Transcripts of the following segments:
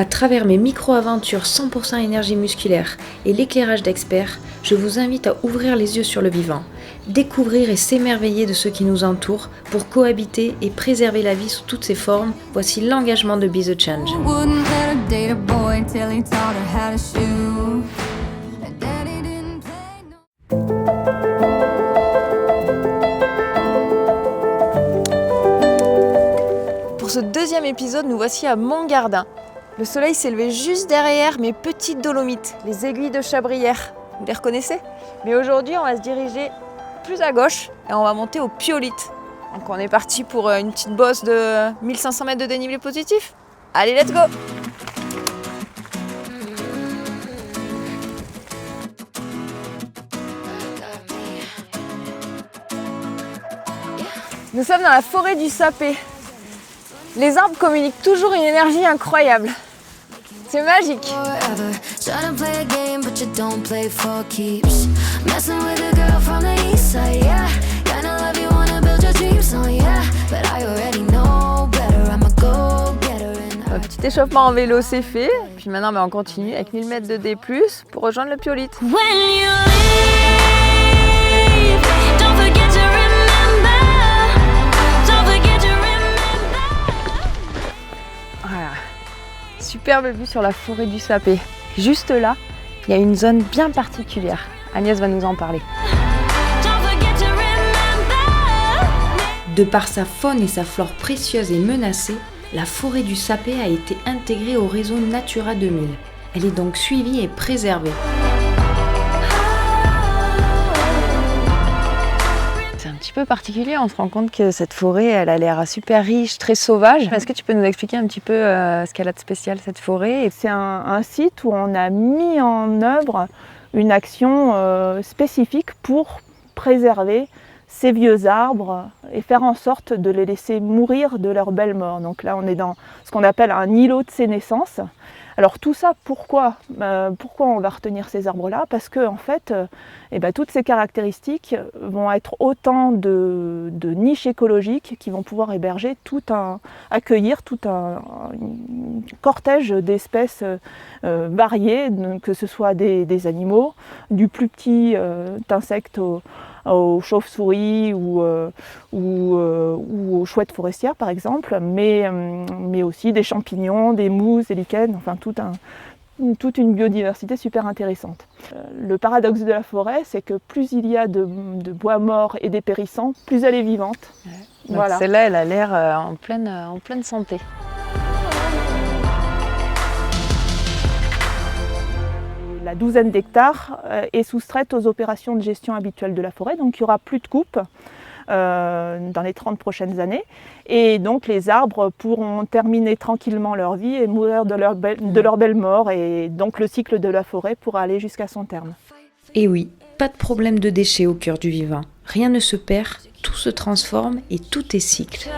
À travers mes micro-aventures 100% énergie musculaire et l'éclairage d'experts, je vous invite à ouvrir les yeux sur le vivant, découvrir et s'émerveiller de ce qui nous entoure pour cohabiter et préserver la vie sous toutes ses formes. Voici l'engagement de Be The Change. Pour ce deuxième épisode, nous voici à Montgardin. Le soleil s'est levé juste derrière mes petites Dolomites, les aiguilles de Chabrières. Vous les reconnaissez? Mais aujourd'hui, on va se diriger plus à gauche et on va monter au Piolyte. Donc on est parti pour une petite bosse de 1500 mètres de dénivelé positif. Allez, let's go! Nous sommes dans la forêt du Sapé. Les arbres communiquent toujours une énergie incroyable. C'est magique. Un petit échauffement en vélo, c'est fait. Puis maintenant, on continue avec 1000 mètres de D+, pour rejoindre le Piolyte. Superbe vue sur la forêt du Sapé. Juste là, il y a une zone bien particulière. Agnès va nous en parler. De par sa faune et sa flore précieuse et menacée, la forêt du Sapé a été intégrée au réseau Natura 2000. Elle est donc suivie et préservée. C'est un petit peu particulier, on se rend compte que cette forêt, elle a l'air super riche, très sauvage. Est-ce que tu peux nous expliquer un petit peu ce qu'elle a de spécial, cette forêt? C'est un site où on a mis en œuvre une action spécifique pour préserver ces vieux arbres et faire en sorte de les laisser mourir de leur belle mort. Donc là, on est dans ce qu'on appelle un îlot de sénescence. Alors tout ça, pourquoi on va retenir ces arbres-là? Parce que en fait, toutes ces caractéristiques vont être autant de niches écologiques qui vont pouvoir accueillir tout un cortège d'espèces variées, que ce soit des animaux, du plus petit insecte aux chauves-souris ou aux chouettes forestières par exemple, mais aussi des champignons, des mousses, des lichens, enfin toute une biodiversité super intéressante. Le paradoxe de la forêt, c'est que plus il y a de bois morts et dépérissants, plus elle est vivante. Ouais. Voilà. Celle-là, elle a l'air en pleine santé. La douzaine d'hectares est soustraite aux opérations de gestion habituelles de la forêt, donc il n'y aura plus de coupe dans les 30 prochaines années. Et donc les arbres pourront terminer tranquillement leur vie et mourir de leur belle mort, et donc le cycle de la forêt pourra aller jusqu'à son terme. Et oui, pas de problème de déchets au cœur du vivant. Rien ne se perd, tout se transforme et tout est cycle.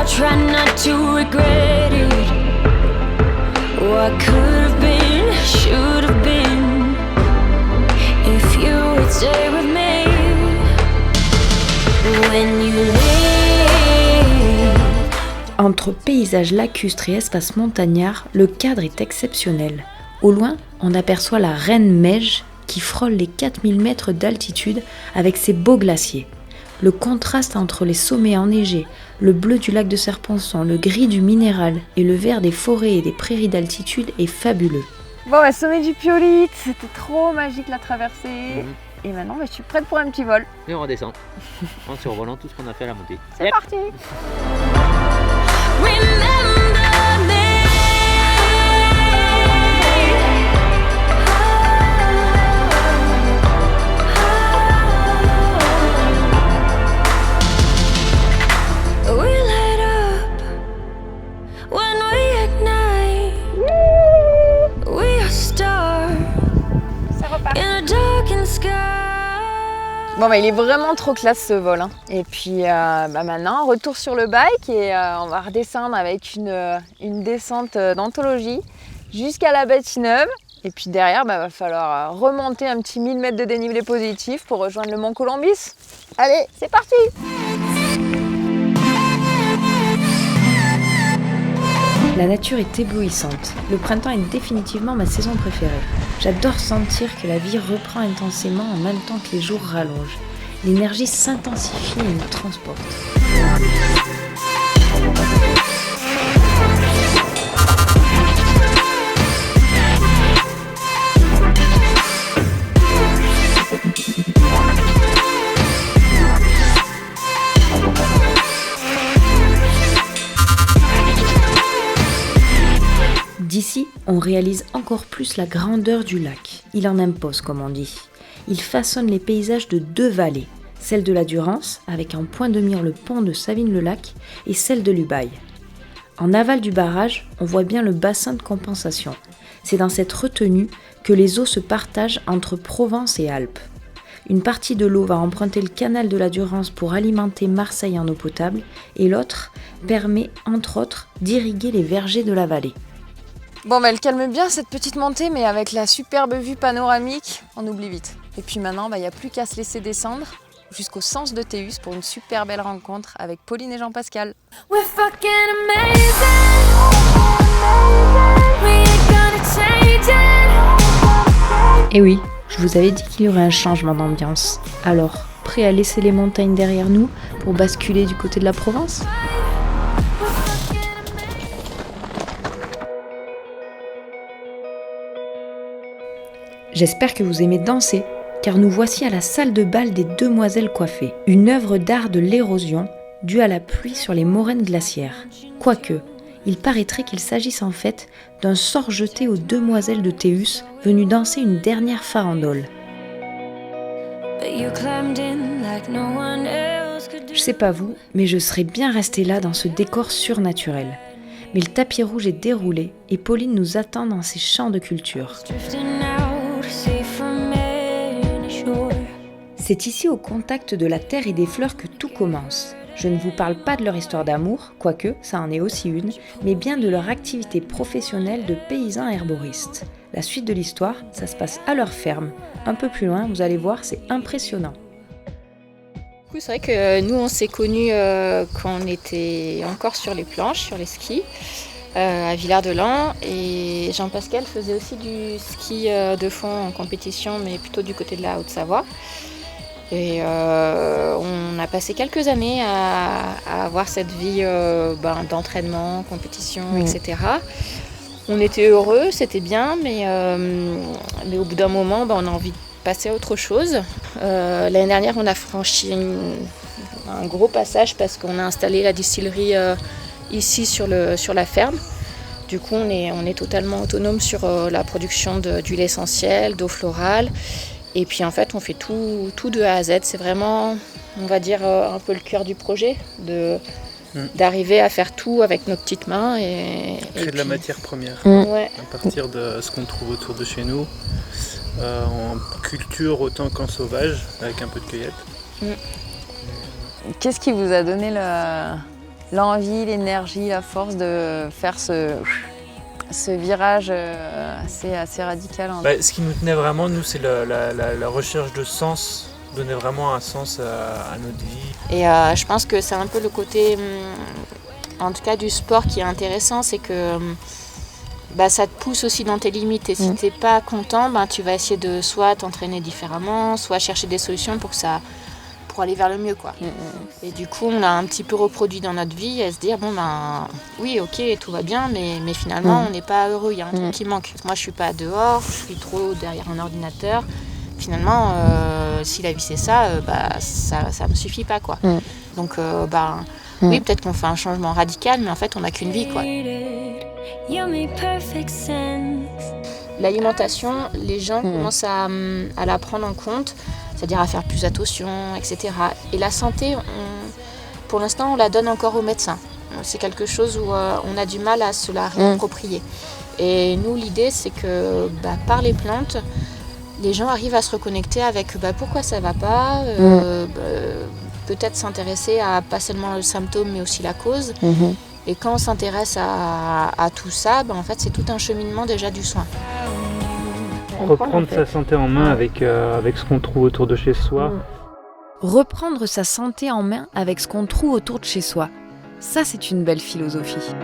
Try not to regret it. What could have been, should have been. If you would stay with me. When you leave. Entre paysages lacustres et espaces montagnards, le cadre est exceptionnel. Au loin, on aperçoit la Reine Meige qui frôle les 4000 mètres d'altitude avec ses beaux glaciers. Le contraste entre les sommets enneigés, le bleu du lac de Serponçon, le gris du Minéral et le vert des forêts et des prairies d'altitude est fabuleux. Bon, sommet du Piolyte, c'était trop magique la traversée. Et maintenant, je suis prête pour un petit vol. Et on redescend en survolant tout ce qu'on a fait à la montée. C'est parti! Bon il est vraiment trop classe ce vol hein. Et puis maintenant retour sur le bike et on va redescendre avec une descente d'anthologie jusqu'à la Bâtie-Neuve. Et puis derrière va falloir remonter un petit 1000 mètres de dénivelé positif pour rejoindre le Mont Colombis. Allez, c'est parti! La nature est éblouissante. Le printemps est définitivement ma saison préférée. J'adore sentir que la vie reprend intensément en même temps que les jours rallongent. L'énergie s'intensifie et nous transporte. D'ici, on réalise encore plus la grandeur du lac. Il en impose, comme on dit. Il façonne les paysages de deux vallées, celle de la Durance, avec en point de mire le pont de Savines-le-Lac, et celle de l'Ubaye. En aval du barrage, on voit bien le bassin de compensation. C'est dans cette retenue que les eaux se partagent entre Provence et Alpes. Une partie de l'eau va emprunter le canal de la Durance pour alimenter Marseille en eau potable, et l'autre permet, entre autres, d'irriguer les vergers de la vallée. Bon, elle calme bien cette petite montée, mais avec la superbe vue panoramique, on oublie vite. Et puis maintenant, il n'y a plus qu'à se laisser descendre jusqu'au sens de Théus pour une super belle rencontre avec Pauline et Jean-Pascal. We're fucking amazing. We ain't gonna change it. Et oui, je vous avais dit qu'il y aurait un changement d'ambiance. Alors, prêt à laisser les montagnes derrière nous pour basculer du côté de la Provence ? J'espère que vous aimez danser, car nous voici à la salle de bal des Demoiselles Coiffées, une œuvre d'art de l'érosion due à la pluie sur les moraines glaciaires. Quoique, il paraîtrait qu'il s'agisse en fait d'un sort jeté aux demoiselles de Théus venues danser une dernière farandole. Je sais pas vous, mais je serais bien restée là dans ce décor surnaturel. Mais le tapis rouge est déroulé et Pauline nous attend dans ses champs de culture. C'est ici au contact de la terre et des fleurs que tout commence. Je ne vous parle pas de leur histoire d'amour, quoique ça en est aussi une, mais bien de leur activité professionnelle de paysans herboristes. La suite de l'histoire, ça se passe à leur ferme. Un peu plus loin, vous allez voir, c'est impressionnant. C'est vrai que nous on s'est connus quand on était encore sur les planches, sur les skis, à Villard-de-Lans, et Jean-Pascal faisait aussi du ski de fond en compétition, mais plutôt du côté de la Haute-Savoie. Et on a passé quelques années à avoir cette vie d'entraînement, compétition, etc. On était heureux, c'était bien, mais au bout d'un moment, on a envie de passer à autre chose. L'année dernière, on a franchi un gros passage parce qu'on a installé la distillerie ici sur la ferme. Du coup, on est totalement autonome sur la production d'huile essentielle, d'eau florale. Et puis en fait, on fait tout de A à Z. C'est vraiment, on va dire, un peu le cœur du projet, d'arriver à faire tout avec nos petites mains. Créer de la matière première, Ouais. à partir de ce qu'on trouve autour de chez nous, en culture autant qu'en sauvage, avec un peu de cueillette. Qu'est-ce qui vous a donné l'envie, l'énergie, la force de faire ce virage assez radical? Ce qui nous tenait vraiment, nous, c'est la recherche de sens, donner vraiment un sens à notre vie. Et je pense que c'est un peu le côté, en tout cas du sport, qui est intéressant, c'est que ça te pousse aussi dans tes limites. Et si t'es pas content, tu vas essayer de soit t'entraîner différemment, soit chercher des solutions pour aller vers le mieux, quoi. Et du coup, on a un petit peu reproduit dans notre vie à se dire oui, ok, tout va bien, mais finalement, on n'est pas heureux, il y a un truc qui manque. Moi, je suis pas dehors, je suis trop derrière un ordinateur. Finalement, si la vie c'est ça, ça me suffit pas, quoi. Donc, oui, peut-être qu'on fait un changement radical, mais en fait, on n'a qu'une vie, quoi. L'alimentation, les gens commencent à la prendre en compte, c'est-à-dire à faire plus attention, etc. Et la santé, pour l'instant, on la donne encore aux médecins. C'est quelque chose où on a du mal à se la réapproprier. Et nous, l'idée, c'est que par les plantes, les gens arrivent à se reconnecter avec pourquoi ça va pas, peut-être s'intéresser à pas seulement le symptôme, mais aussi la cause. Et quand on s'intéresse à tout ça, en fait, c'est tout un cheminement déjà du soin. Reprendre sa santé en main avec ce qu'on trouve autour de chez soi. Reprendre sa santé en main avec ce qu'on trouve autour de chez soi. Ça, c'est une belle philosophie.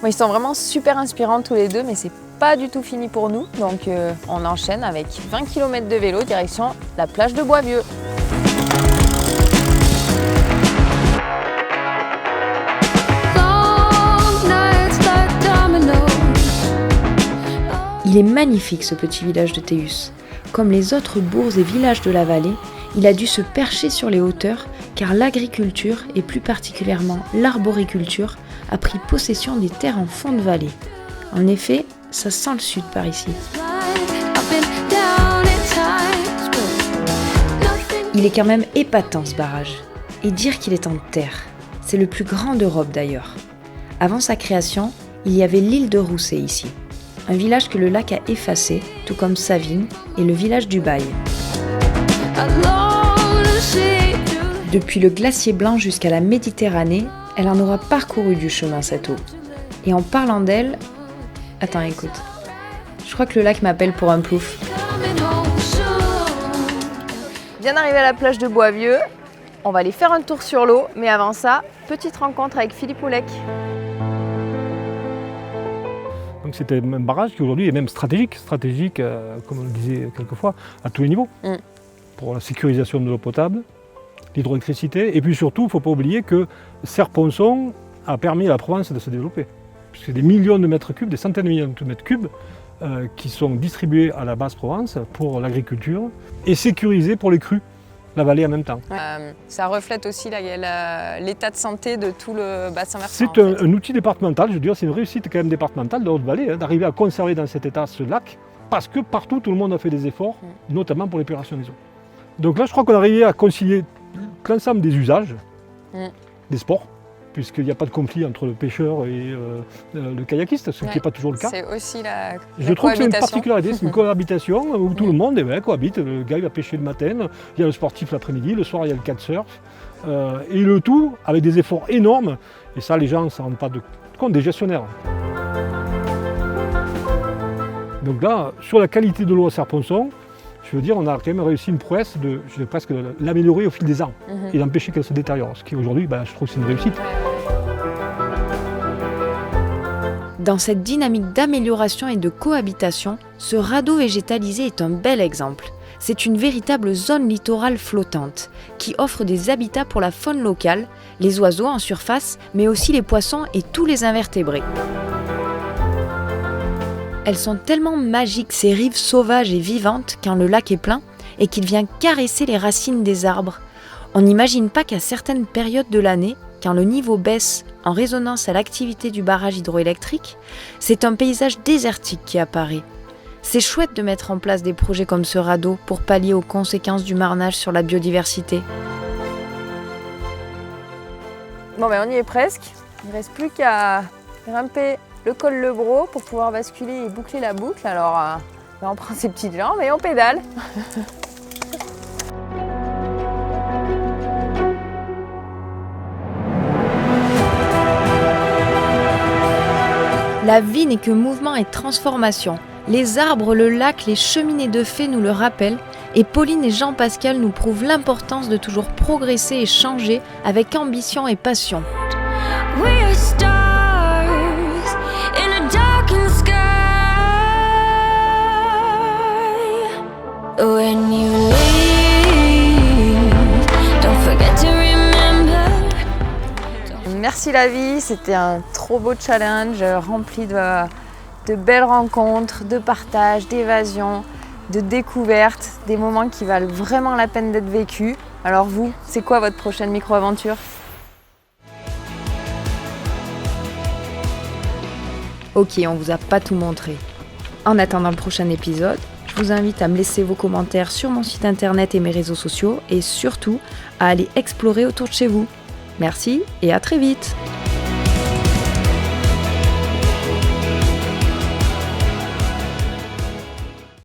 Bon, ils sont vraiment super inspirants tous les deux, mais c'est pas du tout fini pour nous. Donc on enchaîne avec 20 km de vélo direction la plage de Boisvieux. Il est magnifique ce petit village de Théus. Comme les autres bourgs et villages de la vallée, il a dû se percher sur les hauteurs car l'agriculture, et plus particulièrement l'arboriculture, a pris possession des terres en fond de vallée. En effet, ça sent le sud par ici. Il est quand même épatant ce barrage. Et dire qu'il est en terre, c'est le plus grand d'Europe d'ailleurs. Avant sa création, il y avait l'île de Rousset ici. Un village que le lac a effacé, tout comme Savines et le village du Bail. Depuis le glacier blanc jusqu'à la Méditerranée, elle en aura parcouru du chemin cette eau. Et en parlant d'elle... Attends, écoute. Je crois que le lac m'appelle pour un plouf. Bien arrivé à la plage de Boisvieux, on va aller faire un tour sur l'eau, mais avant ça, petite rencontre avec Philippe Oulec. Donc c'était un barrage qui aujourd'hui est même stratégique, comme on le disait quelquefois, à tous les niveaux. Pour la sécurisation de l'eau potable, l'hydroélectricité, et puis surtout, il ne faut pas oublier que Serre-Ponçon a permis à la Provence de se développer. Puisque des millions de mètres cubes, des centaines de millions de mètres cubes, qui sont distribués à la basse Provence pour l'agriculture et sécurisés pour les crues, la vallée en même temps. Ça reflète aussi l'état de santé de tout le bassin versant. C'est un outil départemental, je veux dire, c'est une réussite quand même départementale de Haute-Vallée, d'arriver à conserver dans cet état ce lac, parce que partout tout le monde a fait des efforts, notamment pour l'épuration des eaux. Donc là je crois qu'on a arrivé à concilier l'ensemble des usages, des sports, puisqu'il n'y a pas de conflit entre le pêcheur et le kayakiste, ce qui n'est pas toujours le cas. C'est aussi la Je trouve que c'est une particularité, c'est une cohabitation où tout le monde cohabite. Le gars il va pêcher le matin, il y a le sportif l'après-midi, le soir il y a le kitesurf. Et le tout avec des efforts énormes, et ça les gens ne s'en rendent pas compte, des gestionnaires. Donc là, sur la qualité de l'eau à Serre-Ponçon, je veux dire, on a quand même réussi une prouesse de, je vais presque l'améliorer au fil des ans et d'empêcher qu'elle se détériore. Ce qui aujourd'hui, je trouve que c'est une réussite. Dans cette dynamique d'amélioration et de cohabitation, ce radeau végétalisé est un bel exemple. C'est une véritable zone littorale flottante qui offre des habitats pour la faune locale, les oiseaux en surface, mais aussi les poissons et tous les invertébrés. Elles sont tellement magiques, ces rives sauvages et vivantes, quand le lac est plein et qu'il vient caresser les racines des arbres. On n'imagine pas qu'à certaines périodes de l'année, quand le niveau baisse en résonance à l'activité du barrage hydroélectrique, c'est un paysage désertique qui apparaît. C'est chouette de mettre en place des projets comme ce radeau pour pallier aux conséquences du marnage sur la biodiversité. Bon, on y est presque. Il ne reste plus qu'à grimper le col Lebro pour pouvoir basculer et boucler la boucle. Alors, on prend ses petites jambes et on pédale. La vie n'est que mouvement et transformation. Les arbres, le lac, les cheminées de fées nous le rappellent, et Pauline et Jean-Pascal nous prouvent l'importance de toujours progresser et changer avec ambition et passion. We're stars in a darkened sky. When you leave, don't forget to remember. Merci la vie, c'était un trop beau challenge rempli de belles rencontres, de partage, d'évasion, de découvertes, des moments qui valent vraiment la peine d'être vécus. Alors vous, c'est quoi votre prochaine micro-aventure ? Ok, on vous a pas tout montré. En attendant le prochain épisode, je vous invite à me laisser vos commentaires sur mon site internet et mes réseaux sociaux et surtout à aller explorer autour de chez vous. Merci et à très vite!